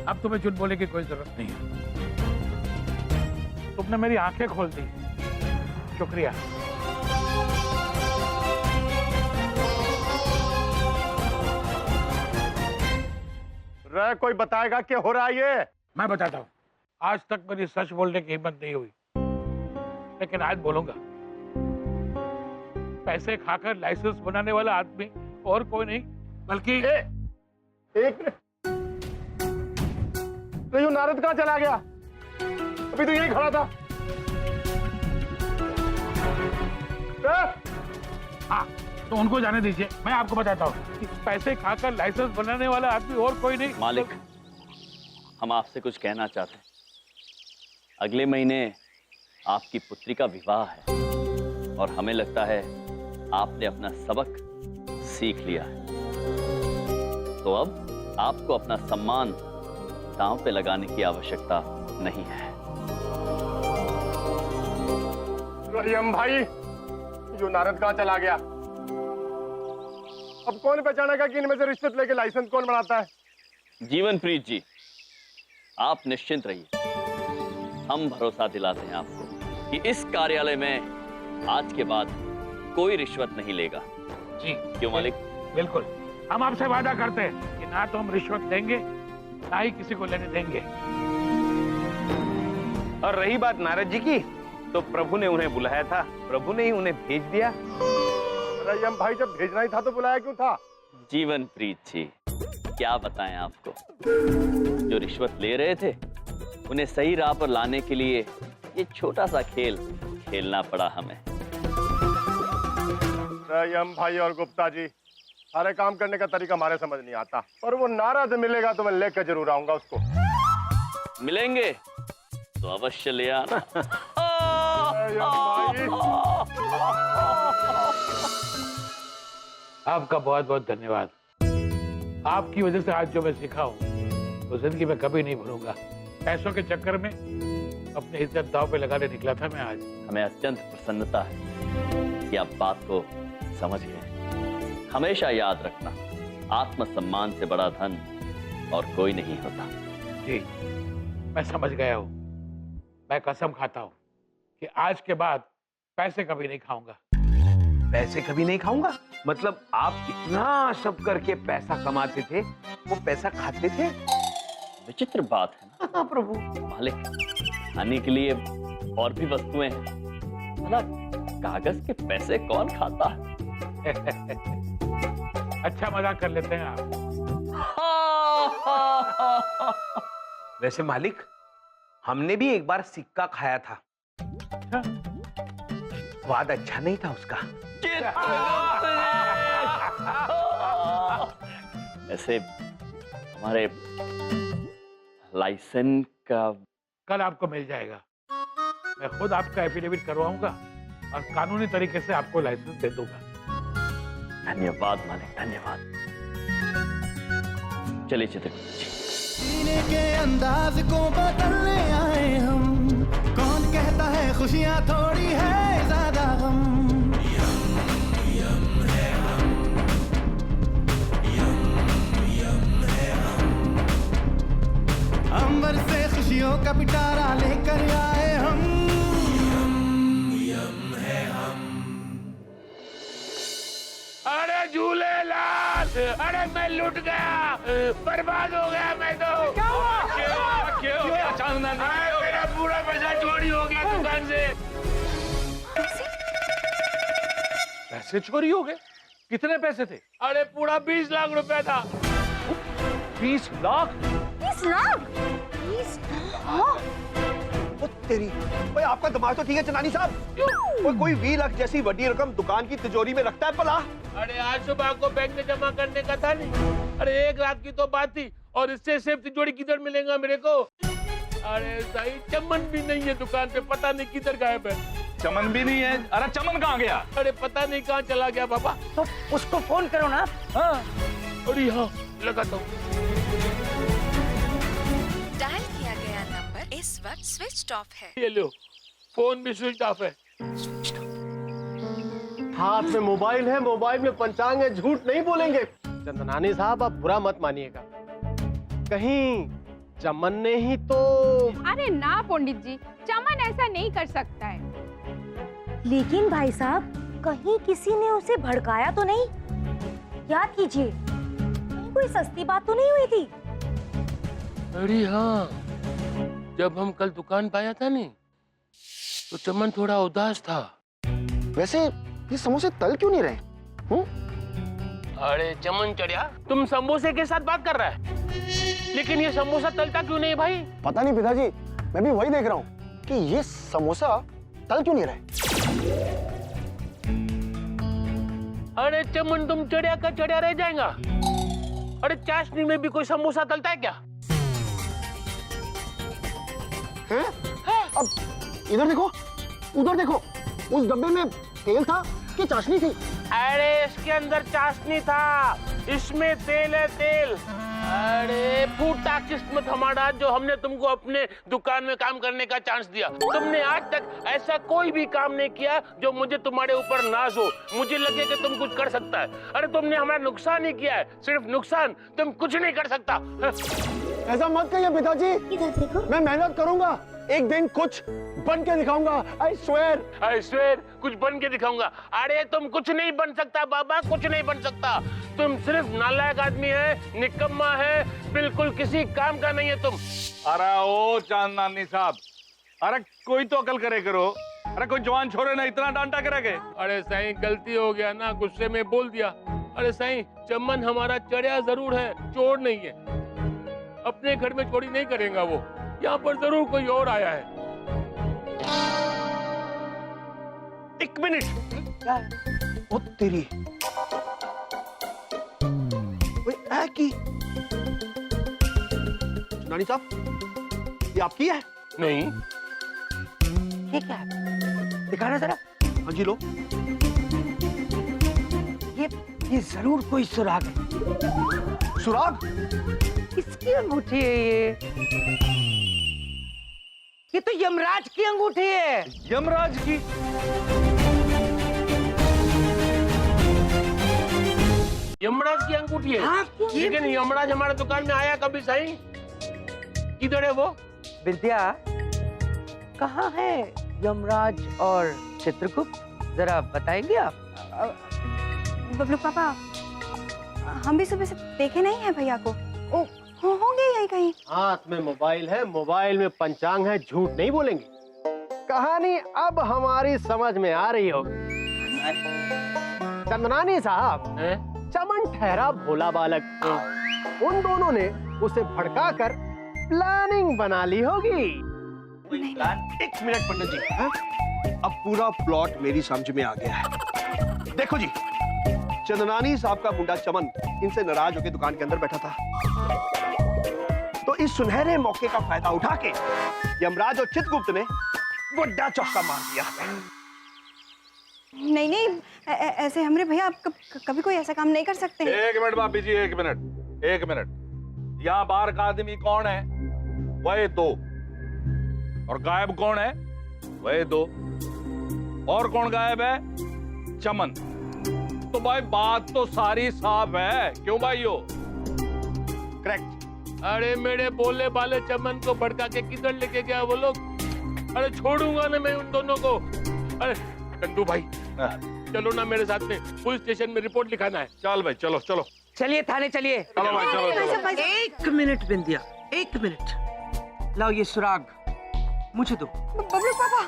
अब तुम्हें झूठ बोलने की कोई जरूरत नहीं है। तुमने मेरी आंखें खोल दी, शुक्रिया। रे कोई बताएगा क्या हो रहा है ये? मैं बताता हूँ। आज तक मेरी सच बोलने की हिम्मत नहीं हुई, लेकिन आज बोलूंगा। पैसे खाकर लाइसेंस बनाने वाला आदमी और कोई नहीं बल्कि एक मिनट, तो यूं नारद कहाँ चला गया? अभी तो यही खड़ा था। हाँ, तो उनको जाने दीजिए। मैं आपको बताता हूँ, पैसे खाकर लाइसेंस बनाने वाला आदमी और कोई नहीं। मालिक, हम आपसे कुछ कहना चाहते हैं। अगले महीने आपकी पुत्री का विवाह है और हमें लगता है आपने अपना सबक सीख लिया है। तो अब आपको अपना सम्मान दांव पे लगाने की आवश्यकता नहीं है। रहीम भाई, जो नारद कहाँ चला गया? अब कौन पहचानेगा कि इनमें से रिश्वत लेके लाइसेंस कौन बनाता है? जीवनप्रीत जी, आप निश्चिंत रहिए। हम भरोसा दिलाते हैं आपको कि इस कार्यालय में आज के बाद कोई रिश्वत नहीं लेगा। जी क्यों मालिक? बिल्कुल। हम आपसे वादा करते हैं कि ना तो हम रिश्वत देंगे, ना ही किसी को लेने देंगे। और रही बात नारद जी की, तो प्रभु ने उन्हें बुलाया था, प्रभु ने ही उन्हें भेज दिया। रहीम भाई, जब भेजना ही था तो बुलाया क्यों था? जीवनप्रीत जी, क्या बताएं आपको, जो रिश्वत ले रहे थे उन्हें सही राह पर लाने के लिए ये छोटा सा खेल खेलना पड़ा हमें। रहीम भाई और गुप्ता जी, सारे काम करने का तरीका हमारे समझ नहीं आता, पर वो नारद मिलेगा तो मैं लेकर जरूर आऊंगा उसको। मिलेंगे तो अवश्य ले आना। आपका बहुत बहुत धन्यवाद। आपकी वजह से आज जो मैं सीखा हूँ तो जिंदगी में कभी नहीं भूलूंगा। पैसों के चक्कर में अपनी इज्जत दांव पे लगाने निकला था मैं आज। हमें अत्यंत प्रसन्नता है कि आप बात को समझ गए। हमेशा याद रखना, आत्मसम्मान से बड़ा धन और कोई नहीं होता। जी, मैं समझ गया हूँ। मैं कसम खाता हूँ कि आज के बाद पैसे कभी नहीं खाऊंगा। पैसे कभी नहीं खाऊंगा? मतलब आप इतना सब करके पैसा कमाते थे, वो पैसा खाते थे? विचित्र बात है ना। हाँ प्रभु। मालिक, खाने के लिए और भी वस्तुएं हैं, भला कागज के पैसे कौन खाता है? अच्छा मजाक कर लेते हैं आप। वैसे मालिक, हमने भी एक बार सिक्का खाया था। स्वाद अच्छा नहीं था उसका। ऐसे हमारे लाइसेंस का कल आपको मिल जाएगा। मैं खुद आपका एफिडेविट करवाऊंगा और कानूनी तरीके से आपको लाइसेंस दे दूंगा। धन्यवाद मालिक, धन्यवाद। चलिए चित्रगुप्त जी। जीने के अंदाज को बदलने आए हम, कौन कहता है खुशियां थोड़ी है ज्यादा गम। अंबर से खुशियों का पिटारा लेकर आए हम। अरे झूलेलाल, अरे मैं लुट गया, बर्बाद हो गया मैं तो। क्या हुआ? क्यों? मेरा पूरा पैसा चोरी हो गया दुकान से। पैसे चोरी हो गए? कितने पैसे थे? अरे पूरा 20 लाख रुपया था। 20 लाख? 20 लाख? 20 लाख? ओ तेरी, भाई आपका दिमाग तो ठीक है चंदानी साहब। कोई 20 लाख जैसी बड़ी रकम दुकान की तिजोरी में रखता है भला? अरे आज सुबह को बैंक में जमा करने का था नहीं। अरे 1 रात की तो बात थी, और इससे सिर्फ तिजोरी किधर मिलेगा मेरे को? अरे सही चमन भी नहीं है दुकान पे, पता नहीं किधर गायब है। चमन भी नहीं है? अरे चमन कहाँ गया? अरे पता नहीं कहाँ चला गया बाबा। तो उसको फोन करो ना। हाँ, अरे हाँ लगाता हूँ। डायल किया गया नंबर इस वक्त स्विच ऑफ है। ये लो, फोन भी स्विच ऑफ है। हाथ में मोबाइल है, मोबाइल में पंचांग है, झूठ नहीं बोलेंगे। चंदनानी साहब आप बुरा मत मानिएगा, कहीं चमन ने ही तो। अरे ना पंडित जी, चमन ऐसा नहीं कर सकता है। लेकिन भाई साहब, कहीं किसी ने उसे भड़काया तो नहीं? याद कीजिए, कहीं कोई सस्ती बात तो नहीं हुई थी? अरे हाँ, जब हम कल दुकान पे आया था नहीं, तो चमन थोड़ा उदास था। वैसे ये समोसे तल क्यों नहीं रहे? अरे चमन चढ़िया, तुम समोसे के साथ बात कर रहा है, लेकिन ये समोसा तलता क्यों नहीं भाई? पता नहीं पिताजी, मैं भी वही देख रहा हूँ कि ये समोसा तल क्यों नहीं रहे। अरे चमन, तुम चढ़िया का चढ़िया रह जाएगा। अरे चाशनी में भी कोई समोसा तलता है क्या? हैं? अब इधर देखो, उधर देखो, उस डब्बे में तेल था कि चाशनी थी? अरे इसके अंदर चाशनी था, इसमें तेल है, तेल। अरे फूटा किस्मत हमारा जो हमने तुमको अपने दुकान में काम करने का चांस दिया। तुमने आज तक ऐसा कोई भी काम नहीं किया जो मुझे तुम्हारे ऊपर नाज हो, मुझे लगे कि तुम कुछ कर सकता है। अरे तुमने हमारा नुकसान ही किया है, सिर्फ नुकसान, तुम कुछ नहीं कर सकता। ऐसा मत कहिए पिताजी, मैं मेहनत करूंगा, एक दिन कुछ बन के दिखाऊंगा। आई स्वेयर कुछ बन के दिखाऊंगा। अरे तुम कुछ नहीं बन सकता बाबा, कुछ नहीं बन सकता। तुम सिर्फ नालायक आदमी है, निकम्मा है, बिल्कुल किसी काम का नहीं है तुम। अरे ओ चांदनानी साहब, अरे कोई तो अकल करे करो। अरे कोई जवान छोरे ना इतना डांटा करेंगे। अरे सही गलती हो गया ना, गुस्से में बोल दिया। अरे सही, चमन हमारा चढ़िया जरूर है, चोर नहीं है। अपने घर में चोरी नहीं करेगा वो, यहाँ पर जरूर कोई और आया है। एक मिनट, ओ तेरी, की नानी साहब, ये आपकी है? नहीं। ये क्या है? दिखाना जरा। हाँ जी लो। ये जरूर कोई सुराग है। सुराग? किसकी अंगूठी है ये? ये तो यमराज की अंगूठी है। यमराज की? यमराज की अंगूठी है? हाँ, लेकिन यमराज हमारे दुकान में आया कभी सही? किधर है वो? विद्या, कहाँ है यमराज और चित्रगुप्त? जरा बताएंगे आप? बबलू पापा, हम भी सुबह से देखे नहीं है भैया को। ओ, होंगे यही कहीं। हाथ में मोबाइल है, मोबाइल में पंचांग है, झूठ नहीं बोलेंगे। कहानी अब हमारी समझ में आ रही होगी। चंदनानी साहब, चमन ठहरा भोला बालक, उन दोनों ने उसे भड़काकर प्लानिंग बना ली होगी। एक मिनट पंडित जी, है? अब पूरा प्लॉट मेरी समझ में आ गया है। देखो जी, चंदनानी साहब का मुंडा चमन इनसे नाराज होकर दुकान के अंदर बैठा था, तो इस सुनहरे मौके का फायदा उठा के यमराज और चित्रगुप्त ने बड़ा चौका मार दिया। नहीं नहीं, ऐसे हमारे भैया आप कभी कोई ऐसा काम नहीं कर सकते। एक मिनट भाभी जी, एक मिनट। यहाँ बाहर का आदमी कौन है? वह दो। और गायब कौन है? वह दो। और कौन गायब है? चमन। तो भाई बात तो सारी साफ है, क्यों भाइयों? करेक्ट। अरे मेरे बोले वाले चमन को भड़का के किधर लेके गया वो लोग? अरे छोड़ूंगा ना मैं उन दोनों को। अरे कंदू भाई, चलो ना मेरे साथ में, पुलिस स्टेशन में रिपोर्ट लिखाना है। चल भाई, चलो चलो चलिए थाने चलिए। चलो भाई, चलो। एक मिनट बिंदिया, एक मिनट। लाओ ये सुराग मुझे दो। बबलू पापा,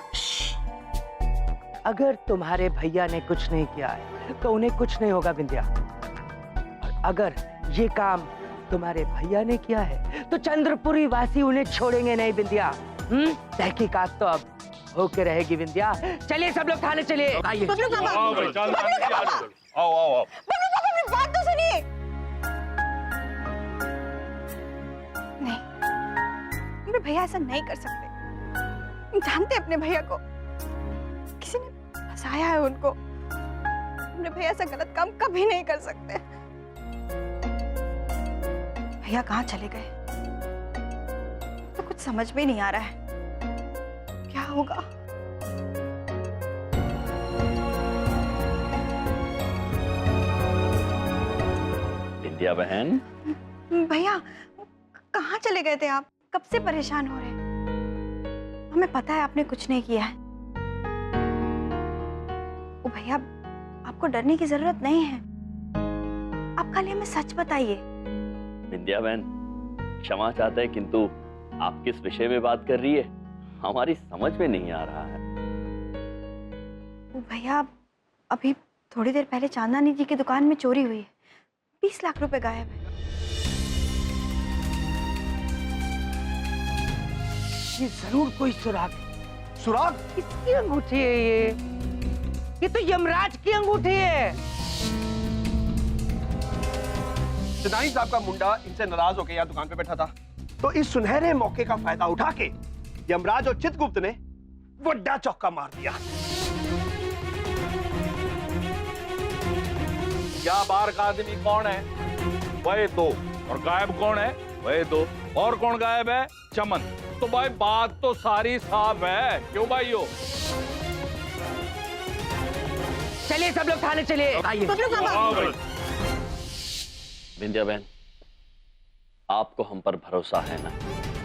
अगर तुम्हारे भैया ने कुछ नहीं किया है तो उन्हें कुछ नहीं होगा बिंदिया। और अगर ये काम तुम्हारे भैया ने किया है तो चंद्रपुरी वासी उन्हें छोड़ेंगे नहीं बिंदिया। तहकीकात तो अब होके रहेगी बिंदिया। चलिए सब लोग थाने चलिए। आइए। बबलू पापा, आओ आओ आओ। बबलू पापा मेरी बात तो सुनिए। नहीं, मेरे भैया ऐसा नहीं कर सकते। जानते अपने भैया को, किसी ने फंसाया है उनको। मेरे भैया ऐसा गलत काम कभी नहीं कर सकते। भैया कहाँ चले गए तो कुछ समझ में नहीं आ रहा है, क्या होगा। विद्या बहन, भैया कहाँ चले गए थे आप? कब से परेशान हो रहे हैं? हमें पता है आपने कुछ नहीं किया है। ओ भैया, आपको डरने की जरूरत नहीं है। आप खाली हमें सच बताइए। विद्या बहन क्षमा चाहते हैं, किंतु आप किस विषय में बात कर रही है हमारी समझ में नहीं आ रहा है। ओ भैया, अभी थोड़ी देर पहले चांदनी जी की दुकान में चोरी हुई है। 20 लाख रुपए गायब है। ये जरूर कोई सुराग है। सुराग? किसकी अंगूठी है ये तो यमराज की अंगूठी है। चिदाई साहब का मुंडा इनसे नाराज होकर यहाँ दुकान पे बैठा था, तो इस सुनहरे मौके का फायदा उठा के यमराज और चित्रगुप्त ने बड़ा चौका मार दिया। क्या बार का आदमी कौन है? वही तो। और गायब कौन है? वही तो। और कौन गायब है? चमन। तो भाई बात तो सारी साफ है, क्यों भाइयों? चलिए सब लोग थाने चलिए। आइए। विद्या बहन, आपको हम पर भरोसा है ना?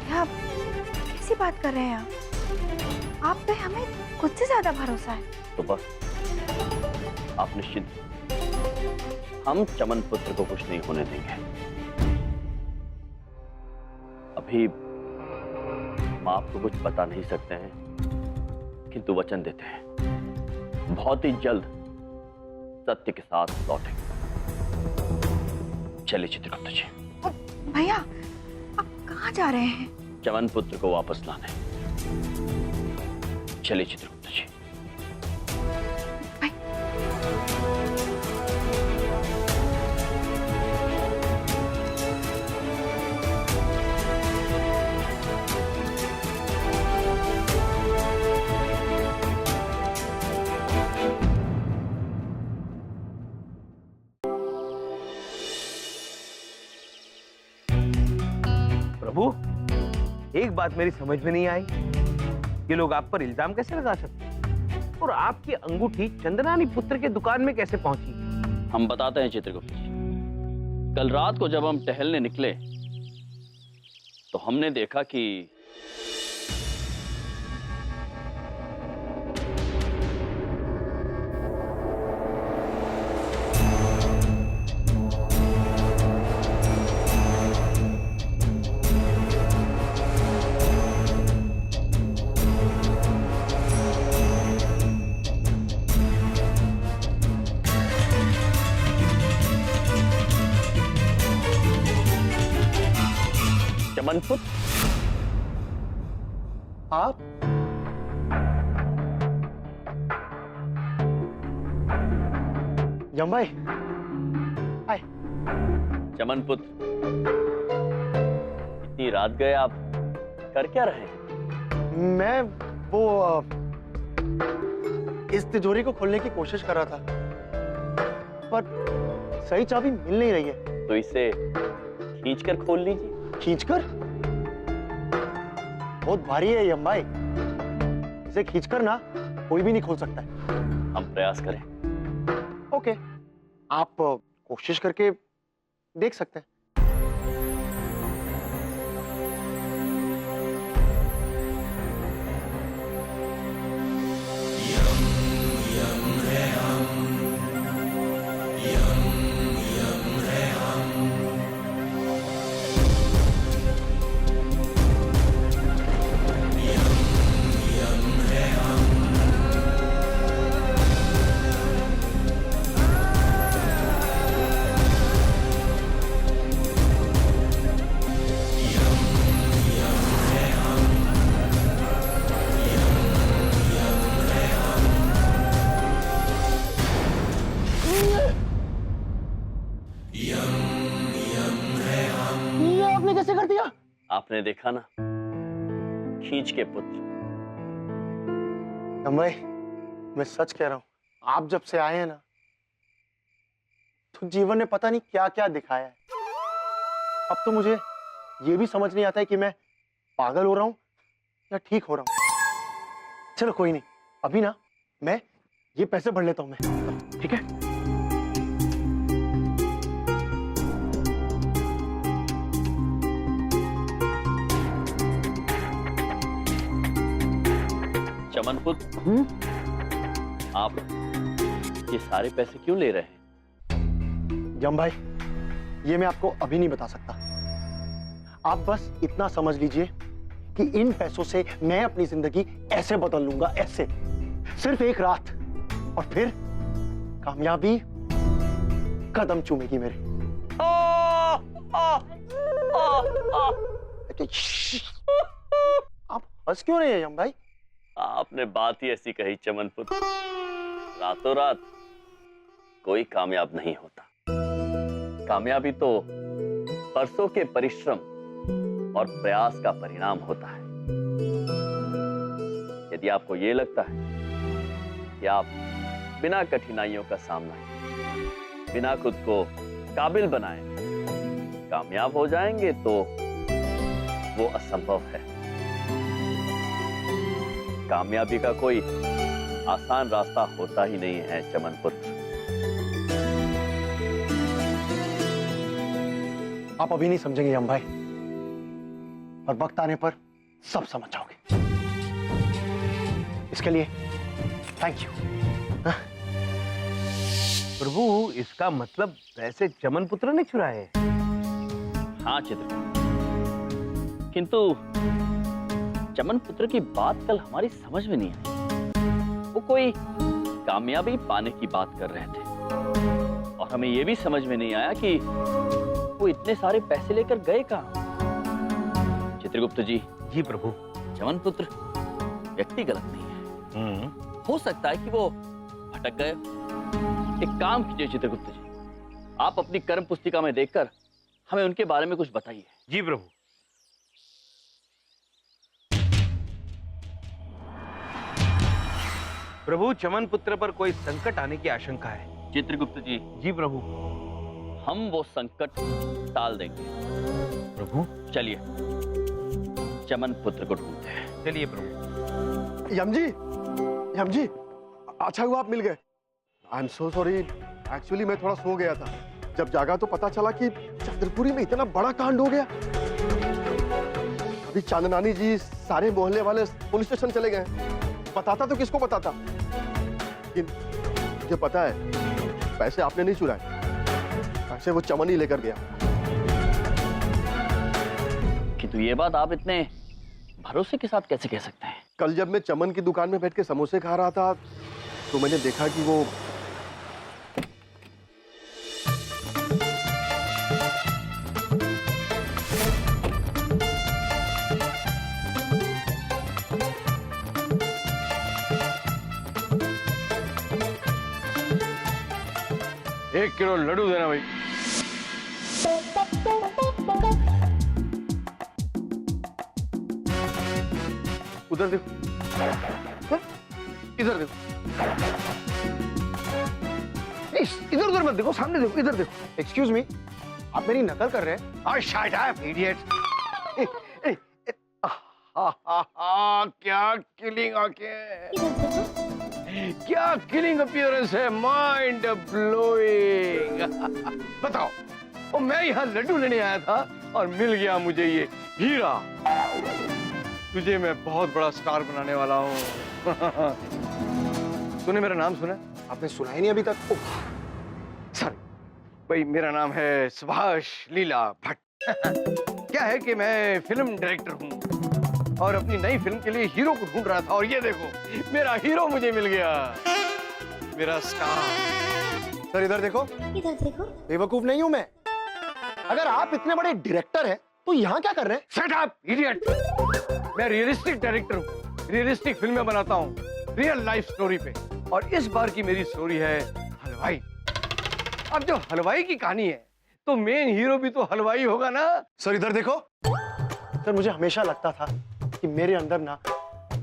क्या कैसी बात कर रहे हैं आप पे हमें खुद से ज्यादा भरोसा है। तो बस आप निश्चिंत, हम चमन पुत्र को कुछ नहीं होने देंगे। अभी हम आपको कुछ बता नहीं सकते हैं, किंतु वचन देते हैं बहुत ही जल्द सत्य के साथ लौटेंगे। चलिए चित्रगुप्त जी। भैया, आप कहाँ जा रहे हैं? चमन पुत्र को वापस लाने। चलिए चित्रगुप्त जी। प्रभु, एक बात मेरी समझ में नहीं आई, ये लोग आप पर इल्जाम कैसे लगा सकते हैं? और आपकी अंगूठी चंद्रानी पुत्र के दुकान में कैसे पहुंची? हम बताते हैं चित्रगुप्त जी। कल रात को जब हम टहलने निकले तो हमने देखा कि चमनपुत्र, आप? यमभाई, आए। चमनपुत्र, इतनी रात गए आप कर क्या रहे? मैं वो इस तिजोरी को खोलने की कोशिश कर रहा था, पर सही चाबी मिल नहीं रही है। तो इसे खींचकर खोल लीजिए। खींचकर? बहुत भारी है यमभाई, इसे खींचकर ना कोई भी नहीं खोल सकता है। हम प्रयास करें। ओके, आप कोशिश करके देख सकते हैं। आपने कैसे कर दिया? आपने देखा ना, खींच के पुत्र। भाई मैं सच कह रहा हूँ, आप जब से आए हैं ना तो जीवन ने पता नहीं क्या क्या दिखाया है। अब तो मुझे ये भी समझ नहीं आता है कि मैं पागल हो रहा हूँ या ठीक हो रहा हूँ। चलो कोई नहीं, अभी ना मैं ये पैसे भर लेता हूँ मैं, ठीक है? चमन पुत्र, आप ये सारे पैसे क्यों ले रहे हैं? यम भाई, ये मैं आपको अभी नहीं बता सकता। आप बस इतना समझ लीजिए कि इन पैसों से मैं अपनी जिंदगी ऐसे बदल लूंगा, ऐसे, सिर्फ एक रात, और फिर कामयाबी कदम चूमेगी मेरे। आप हंस क्यों रहे हैं यम भाई? आपने बात ही ऐसी कही चमन पुत्र, रातों रात कोई कामयाब नहीं होता। कामयाबी तो बरसों के परिश्रम और प्रयास का परिणाम होता है। यदि आपको ये लगता है कि आप बिना कठिनाइयों का सामना किए, बिना खुद को काबिल बनाए कामयाब हो जाएंगे, तो वो असंभव है। कामयाबी का कोई आसान रास्ता होता ही नहीं है चमन पुत्र। आप अभी नहीं समझेंगे यम भाई, और वक्त आने पर सब समझ जाओगे। इसके लिए थैंक यू। प्रभु, इसका मतलब वैसे चमन पुत्र ने चुराए? हाँ चित्रकूट, किंतु चमन पुत्र की बात कल हमारी समझ में नहीं आई। वो कोई कामयाबी पाने की बात कर रहे थे, और हमें यह भी समझ में नहीं आया कि वो इतने सारे पैसे लेकर गए कहां। चित्रगुप्त जी। जी प्रभु। चमन पुत्र व्यक्ति गलत नहीं है, हो सकता है कि वो भटक गए। एक काम कीजिए चित्रगुप्त जी, आप अपनी कर्म पुस्तिका में देखकर हमें उनके बारे में कुछ बताइए। जी प्रभु। प्रभु, चमन पुत्र पर कोई संकट आने की आशंका है। चित्रगुप्त जी। जी प्रभु। हम वो संकट टाल देंगे। प्रभु चलिए चमन पुत्र को ढूंढते हैं। चलिए प्रभु। यम जी, अच्छा हुआ आप मिल गए। I am so sorry, actually मैं थोड़ा सो गया था। जब जागा तो पता चला कि चंद्रपुरी में इतना बड़ा कांड हो गया। अभी चांदनानी जी, सारे मोहल्ले वाले पुलिस स्टेशन चले गए। बताता तो किसको बताता, लेकिन मुझे पता है पैसे आपने नहीं चुराए, पैसे वो चमन ही लेकर गया। किंतु ये बात आप इतने भरोसे के साथ कैसे कह सकते हैं? कल जब मैं चमन की दुकान में बैठ के समोसे खा रहा था तो मैंने देखा कि वो एक किलो लड्डू देना भाई। उधर देखो, इधर देखो, इधर उधर मत देखो, सामने देखो, इधर देखो। एक्सक्यूज मी, आप मेरी नकल कर रहे हैं? और शट अप इडियट। क्या किलिंग आंखें, क्या किलिंग अपीयरेंस है, माइंड ब्लोइंग। बताओ, वो मैं यहाँ लड्डू लेने आया था और मिल गया मुझे ये हीरा। तुझे मैं बहुत बड़ा स्टार बनाने वाला हूँ। तूने मेरा नाम सुना? आपने सुना ही नहीं अभी तक? सॉरी भाई, मेरा नाम है सुभाष लीला भट्ट। क्या है कि मैं फिल्म डायरेक्टर हूँ और अपनी नई फिल्म के लिए हीरो को ढूंढ रहा था, और ये देखो मेरा हीरो मुझे मिल गया, मेरा स्टार। सर इधर देखो, इधर देखो। बेवकूफ नहीं हूं मैं। अगर आप इतने बड़े डायरेक्टर हैं तो यहाँ क्या कर रहे हैं? Shut up idiot. मैं रियलिस्टिक डायरेक्टर हूँ, रियलिस्टिक फिल्में बनाता हूँ, रियल लाइफ स्टोरी पे। और इस बार की मेरी स्टोरी है हलवाई। अब जो हलवाई की कहानी है, तो मेन हीरो भी तो हलवाई होगा ना। सर इधर देखो। सर मुझे हमेशा लगता था कि मेरे अंदर ना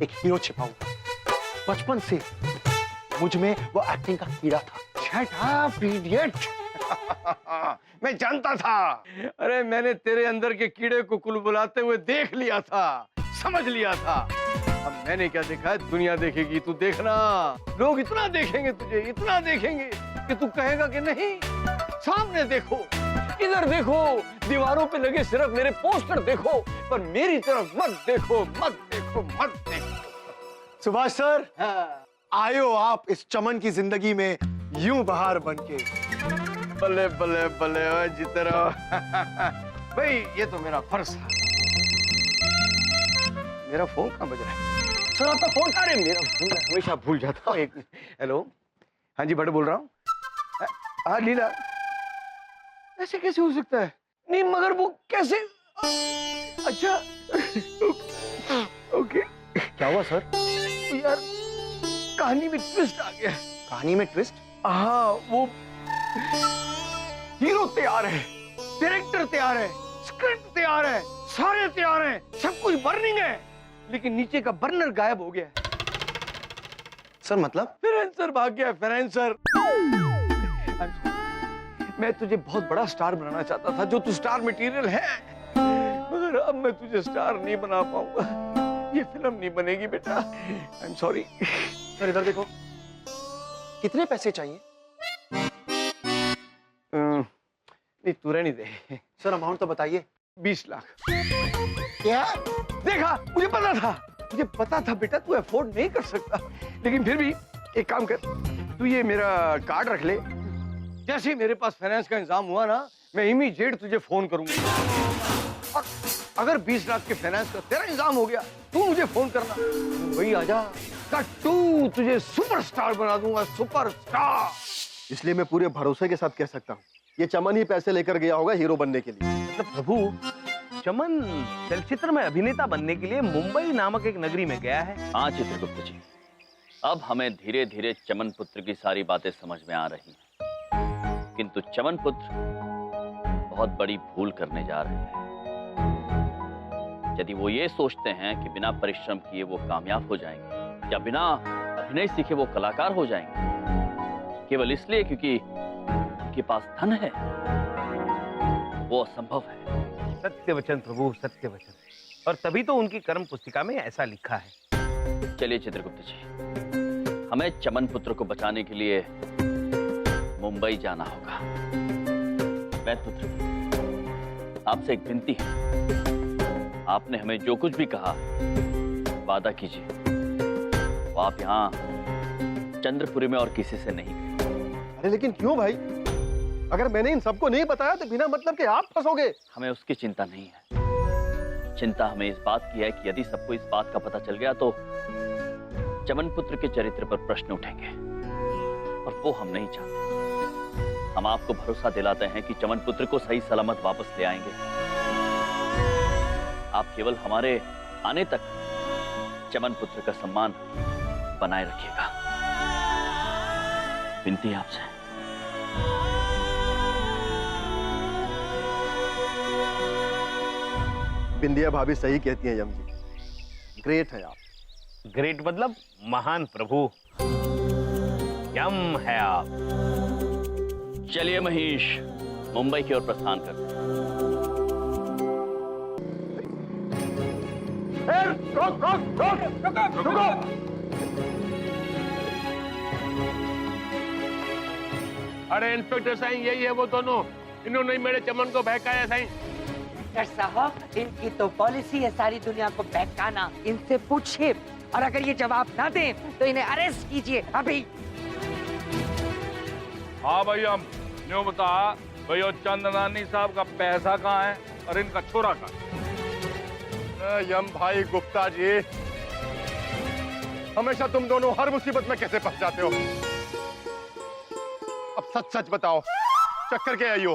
एक हीरो छिपा हुआ। बचपन से मुझ में वो एक्टिंग का कीड़ा था। Shut up, idiot! मैं जानता था। अरे मैंने तेरे अंदर के कीड़े को कुल बुलाते हुए देख लिया था, समझ लिया था। अब मैंने क्या देखा है, दुनिया देखेगी, तू देखना। लोग इतना देखेंगे तुझे, इतना देखेंगे कि तू कहेगा कि नहीं। सामने देखो, इधर देखो, दीवारों पे लगे सिर्फ मेरे पोस्टर देखो, पर मेरी तरफ मत देखो, मत देखो, मत देखो। सुभाष सर, आयो आप इस चमन की जिंदगी में यूं बहार बनके। बल्ले बल्ले बल्ले जीते रहो। भाई ये तो मेरा फर्ज था। मेरा फोन कहाँ बज रहा है? सर आपका फोन? अरे मेरा फोन मैं हमेशा भूल जाता हूँ। एक हेलो, हाँ जी भट्ट बोल रहा हूँ। हाँ लीला, ऐसे कैसे हो सकता है? नहीं मगर वो कैसे? अच्छा ओके। क्या हुआ सर? यार कहानी में ट्विस्ट आ गया। कहानी में ट्विस्ट? हाँ, वो हीरो तैयार है, डायरेक्टर तैयार है, स्क्रिप्ट तैयार है, सारे तैयार हैं, सब कुछ बर्निंग है, लेकिन नीचे का बर्नर गायब हो गया है। सर मतलब? फाइनेंसर भाग गया, फाइनेंसर। मैं तुझे बहुत बड़ा स्टार बनाना चाहता था, जो तू स्टार मटेरियल है, मगर अब मैं तुझे स्टार नहीं बना पाऊंगा। ये फिल्म नहीं बनेगी बेटा। I am sorry. सर इधर देखो, कितने पैसे चाहिए? नहीं तू रहने दे। सर अमाउंट तो बताइए। 20 लाख। क्या? देखा, मुझे पता था बेटा तू अफोर्ड नहीं कर सकता, लेकिन फिर भी एक काम कर, तू ये मेरा कार्ड रख ले। जैसे ही मेरे पास फाइनेंस का इंतजाम हुआ ना, मैं इमीडिएट तुझे फोन करूंगा। और अगर 20 लाख के फाइनेंस का तेरा इंतजाम हो गया, तू मुझे फोन करना, वही आजा, कट्टू तुझे सुपरस्टार बना दूंगा, सुपरस्टार। इसलिए मैं पूरे भरोसे के साथ कह सकता हूँ, ये चमन ही पैसे लेकर गया होगा हीरो बनने के लिए। मतलब प्रभु, चमन चलचित्र में अभिनेता बनने के लिए मुंबई नामक एक नगरी में गया है। हाँ चित्रगुप्त जी, अब हमें धीरे धीरे चमन पुत्र की सारी बातें समझ में आ रही हैं। किंतु चमन पुत्र बहुत बड़ी भूल करने जा रहे हैं। यदि वो ये सोचते हैं कि बिना परिश्रम किए वो कामयाब हो जाएंगे, या बिना अभिनय सीखे वो कलाकार हो जाएंगे, केवल इसलिए क्योंकि उनके पास धन है, वो असंभव है। सत्य वचन प्रभु, सत्य वचन। और तभी तो उनकी कर्म पुस्तिका में ऐसा लिखा है। चलिए चित्रगुप्त जी, हमें चमन पुत्र को बचाने के लिए मुंबई जाना होगा। वैद्य पुत्र, आपसे एक विनती है। आपने हमें जो कुछ भी कहा, वादा कीजिए वो आप यहाँ चंद्रपुरी में और किसी से नहीं कहें। अरे लेकिन क्यों भाई? अगर मैंने इन सबको नहीं बताया तो बिना मतलब के आप फंसोगे। हमें उसकी चिंता नहीं है। चिंता हमें इस बात की है कि यदि सबको इस बात का पता चल गया तो चमन पुत्र के चरित्र पर प्रश्न उठेंगे, और वो हम नहीं चाहते। हम आपको भरोसा दिलाते हैं कि चमन पुत्र को सही सलामत वापस ले आएंगे। आप केवल हमारे आने तक चमन पुत्र का सम्मान बनाए रखिएगा। विनती है आपसे। बिंदिया भाभी सही कहती हैं यम जी, ग्रेट है आप। ग्रेट मतलब महान प्रभु, यम है आप। चलिए महेश, मुंबई की ओर प्रस्थान करते हैं। रुको। अरे इंस्पेक्टर साईं, यही है वो दोनों, इन्होंने ही मेरे चमन को बहकाया साईं। साहब, इनकी तो पॉलिसी है सारी दुनिया को बहकाना। इनसे पूछिए, और अगर ये जवाब ना दें तो इन्हें अरेस्ट कीजिए अभी। हाँ भैया, न्यू बता भैया, चंदनानी साहब का पैसा कहाँ है और इनका छोरा कहाँ? यम भाई गुप्ता जी, हमेशा तुम दोनों हर मुसीबत में कैसे फंस जाते हो? अब सच सच बताओ, चक्कर क्या है यो?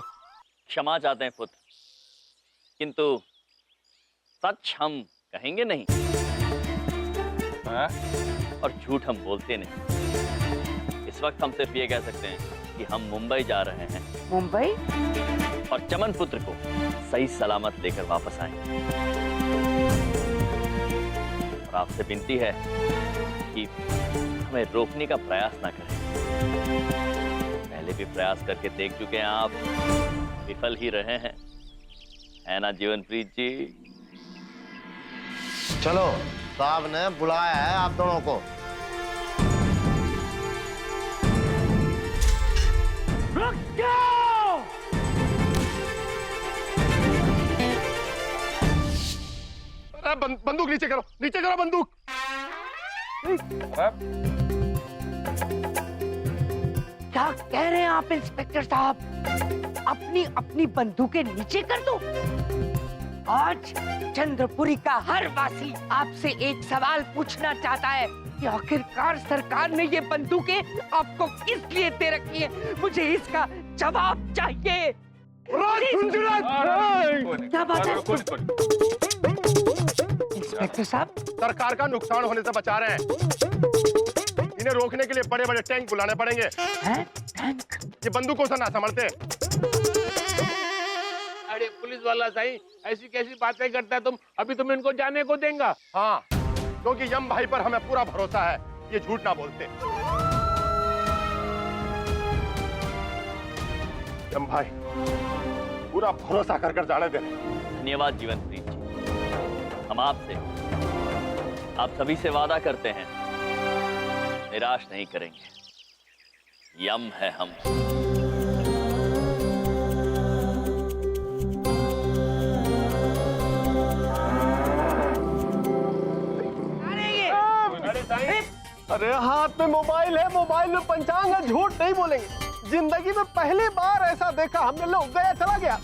क्षमा चाहते हैं पुत्र, किंतु सच हम कहेंगे नहीं और झूठ हम बोलते नहीं। इस वक्त हम सिर्फ ये कह सकते हैं कि हम मुंबई जा रहे हैं मुंबई? और चमन पुत्र को सही सलामत लेकर वापस आएंगे। और आपसे विनती है कि हमें रोकने का प्रयास ना करें। पहले भी प्रयास करके देख चुके हैं आप, विफल ही रहे हैं, है ना जीवनप्रीत जी? चलो, साहब ने बुलाया है आप दोनों को। रुक जाओ! अरे बंदूक नीचे करो, नीचे करो बंदूक। क्या कह रहे हैं आप इंस्पेक्टर साहब? अपनी अपनी बंदूकें नीचे कर दो? आज चंद्रपुरी का हर वासी आपसे एक सवाल पूछना चाहता है कि आखिरकार सरकार ने ये बंदूकें आपको किस लिए दे रखी है? मुझे इसका जवाब चाहिए। क्या बात है इंस्पेक्टर साहब? सरकार का नुकसान होने से बचा रहे हैं। इन्हें रोकने के लिए बड़े बड़े टैंक बुलाने पड़ेंगे। हैं? टैंक? ये बंदूकों से ना संभलते। अरे पुलिस वाला साईं, ऐसी कैसी बातें करता है तुम? अभी तुम इनको जाने को देंगे? हाँ, क्योंकि यम भाई पर हमें पूरा भरोसा है, ये झूठ ना बोलते। यम भाई पूरा भरोसा कर जाने दे। धन्यवाद जीवनप्रीत जी। हम आपसे, आप सभी से वादा करते हैं, निराश नहीं करेंगे। यम है हम। अरे हाथ में मोबाइल है, मोबाइल में पंचांग है, झूठ नहीं बोलेंगे। जिंदगी में पहली बार ऐसा देखा हमने, लोग गया चला गया।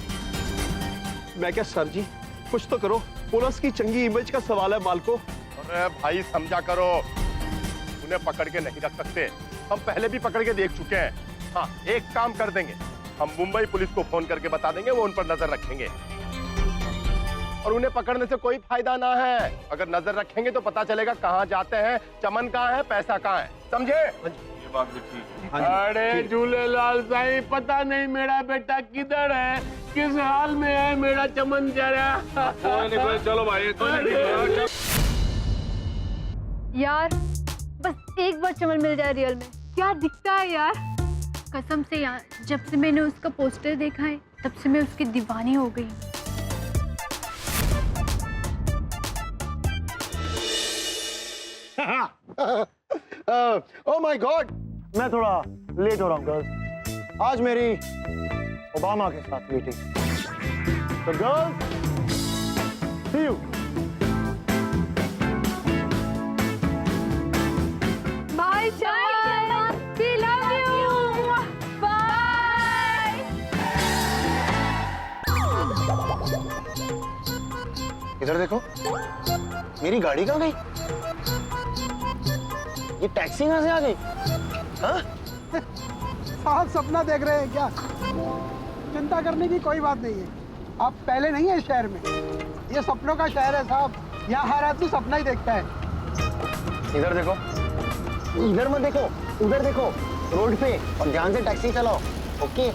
मैं क्या सर जी, कुछ तो करो, पुलिस की चंगी इमेज का सवाल है माल को। अरे भाई समझा करो, उन्हें पकड़ के नहीं रख सकते, हम पहले भी पकड़ के देख चुके हैं। हाँ, एक काम कर देंगे, हम मुंबई पुलिस को फोन करके बता देंगे, वो उन पर नजर रखेंगे। और उन्हें पकड़ने से कोई फायदा ना है, अगर नजर रखेंगे तो पता चलेगा कहाँ जाते हैं, चमन कहाँ है, पैसा कहाँ है, समझे? ये बात भी ठीक है। अरे झूलेलाल साईं, पता नहीं मेरा बेटा किधर है, किस हाल में है मेरा चमन जरा। कोई चलो भाई, यार बस एक बार चमन मिल जाए रियल में। क्या दिखता है यार, कसम से यार, जब से मैंने उसका पोस्टर देखा है तब से मैं उसकी दीवानी हो गई। ओह माय गॉड, मैं थोड़ा लेट हो रहा हूँ गर्ल्स, आज मेरी ओबामा के साथ मीटिंग। तो girls, see you. Bye Chaman, we love you, bye. इधर देखो, मेरी गाड़ी कहाँ गई? ये टैक्सी कहाँ से आ गई? हाँ? साहब सपना देख रहे हैं क्या? चिंता करने की कोई बात नहीं है, आप पहले नहीं है इस शहर में, ये सपनों का शहर है साहब, यहाँ हर आदमी सपना ही देखता है। इधर देखो, इधर मत देखो, उधर देखो, रोड पे, और ध्यान से टैक्सी चलाओ, ओके?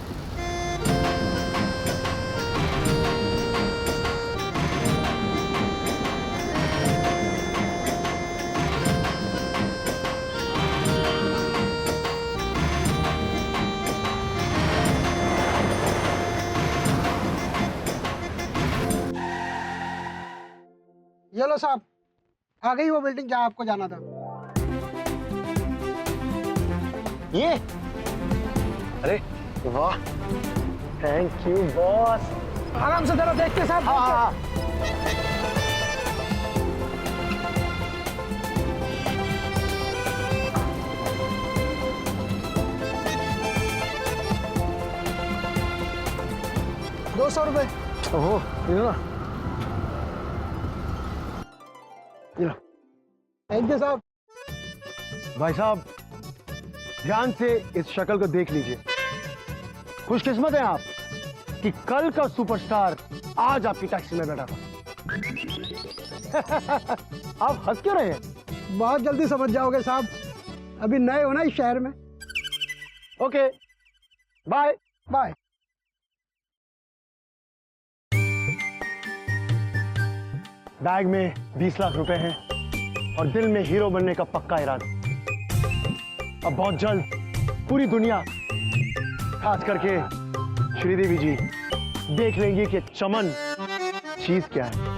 ये लो साहब, आ गई वो बिल्डिंग जहाँ आपको जाना था। ये? अरे वाह, थैंक यू बॉस। आराम से जरा देखते साहब। हाँ। ₹200। ओहो, ये ना। थैंक यू साहब। भाई साहब, ध्यान से इस शक्ल को देख लीजिए। खुशकिस्मत है आप कि कल का सुपरस्टार आज आपकी टैक्सी में बैठा था। आप हंस क्यों रहे हैं? बहुत जल्दी समझ जाओगे साहब, अभी नए हो ना इस शहर में। Okay, bye bye. बैग में 20 लाख रुपए हैं और दिल में हीरो बनने का पक्का इरादा। अब बहुत जल्द पूरी दुनिया, खास करके श्रीदेवी जी, देख लेंगी कि चमन चीज क्या है।